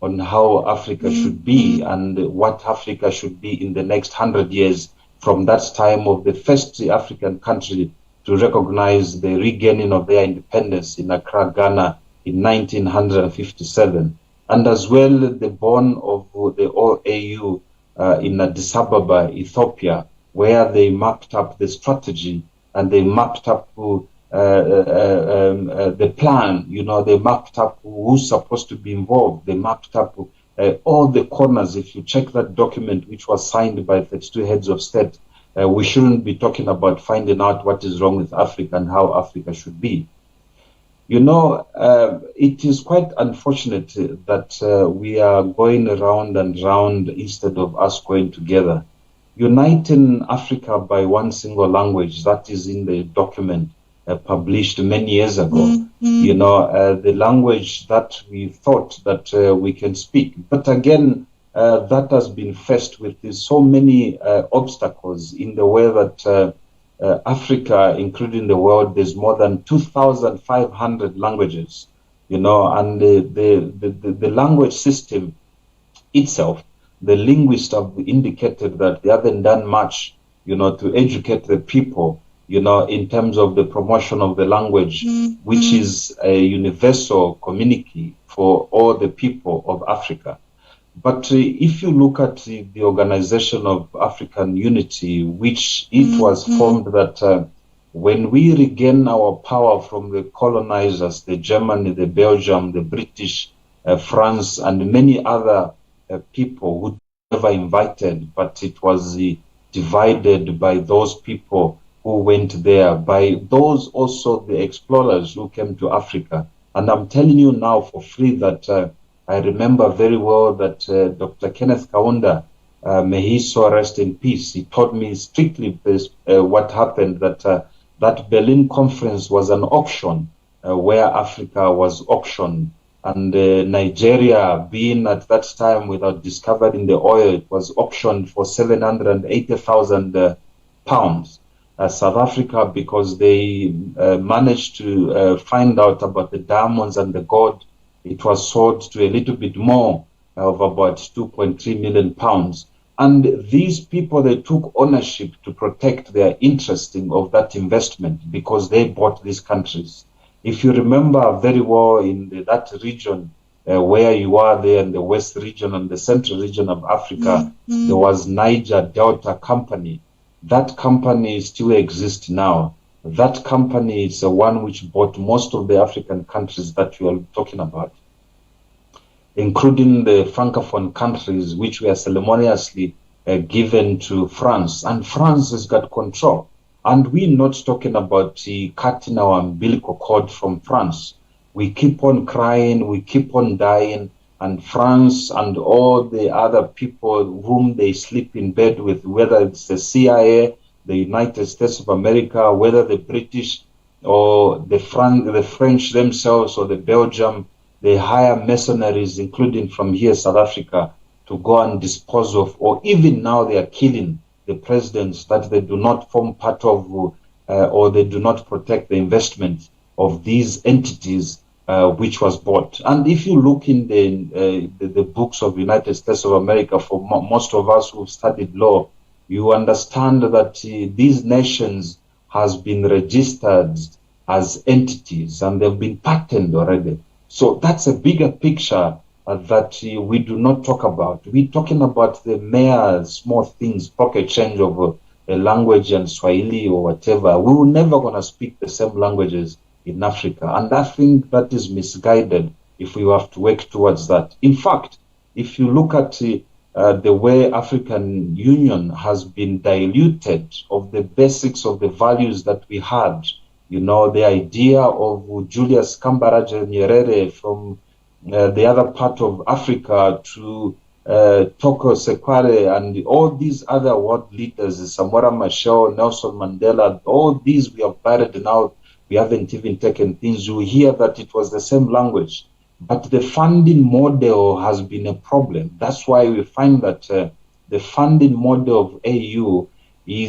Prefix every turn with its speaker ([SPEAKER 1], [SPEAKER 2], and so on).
[SPEAKER 1] on how Africa should be and what Africa should be in the next 100 years from that time of the first African country to recognize the regaining of their independence in Accra, Ghana in 1957, and as well the born of the OAU in Addis Ababa, Ethiopia, where they mapped up the strategy and they mapped up the plan. They mapped up who's supposed to be involved. They mapped up all the corners. If you check that document, which was signed by 32 heads of state, we shouldn't be talking about finding out what is wrong with Africa and how Africa should be. It is quite unfortunate that we are going around and round instead of us going together. Uniting Africa by one single language, that is in the document published many years ago. The language that we thought that we can speak. But again, that has been faced with so many obstacles in the way that Africa, including the world, there's more than 2,500 languages, and the language system itself, the linguists have indicated that they haven't done much, to educate the people, in terms of the promotion of the language, which is a universal community for all the people of Africa. But if you look at the Organization of African Unity, which it was formed that when we regain our power from the colonizers, the Germany, the Belgium, the British, France, and many other people who never invited, but it was divided by those people who went there, by those also the explorers who came to Africa. And I'm telling you now for free that I remember very well that Dr. Kenneth Kaunda, may he so rest in peace, he told me strictly this, what happened, that that Berlin conference was an auction where Africa was auctioned. And Nigeria, being at that time without discovering the oil, it was auctioned for 780,000 pounds. South Africa, because they managed to find out about the diamonds and the gold, it was sold to a little bit more of about 2.3 million pounds. And these people, they took ownership to protect their interest of that investment because they bought these countries. If you remember very well in that region where you are there in the West region and the Central region of Africa, there was Niger Delta Company. That company still exists now. That company is the one which bought most of the African countries that you are talking about, including the Francophone countries, which were ceremoniously given to France. And France has got control. And we're not talking about cutting our umbilical cord from France. We keep on crying, we keep on dying, and France and all the other people whom they sleep in bed with, whether it's the CIA, the United States of America, whether the British or the French themselves or the Belgium, they hire mercenaries, including from here, South Africa, to go and dispose of, or even now they are killing the presidents that they do not form part of or they do not protect the investment of these entities which was bought. And if you look in the books of United States of America, for most of us who studied law, you understand that these nations has been registered as entities and they've been patented already. So that's a bigger picture that we do not talk about. We're talking about the mere small things, pocket change of a language and Swahili or whatever. We were never going to speak the same languages in Africa. And I think that is misguided if we have to work towards that. In fact, if you look at the way African Union has been diluted of the basics of the values that we had, the idea of Julius Kambarage Nyerere from the other part of Africa to Toko Sekwale and all these other world leaders, Samora Machel, Nelson Mandela, all these we have buried now. We haven't even taken things. You hear that it was the same language. But the funding model has been a problem. That's why we find that the funding model of AU is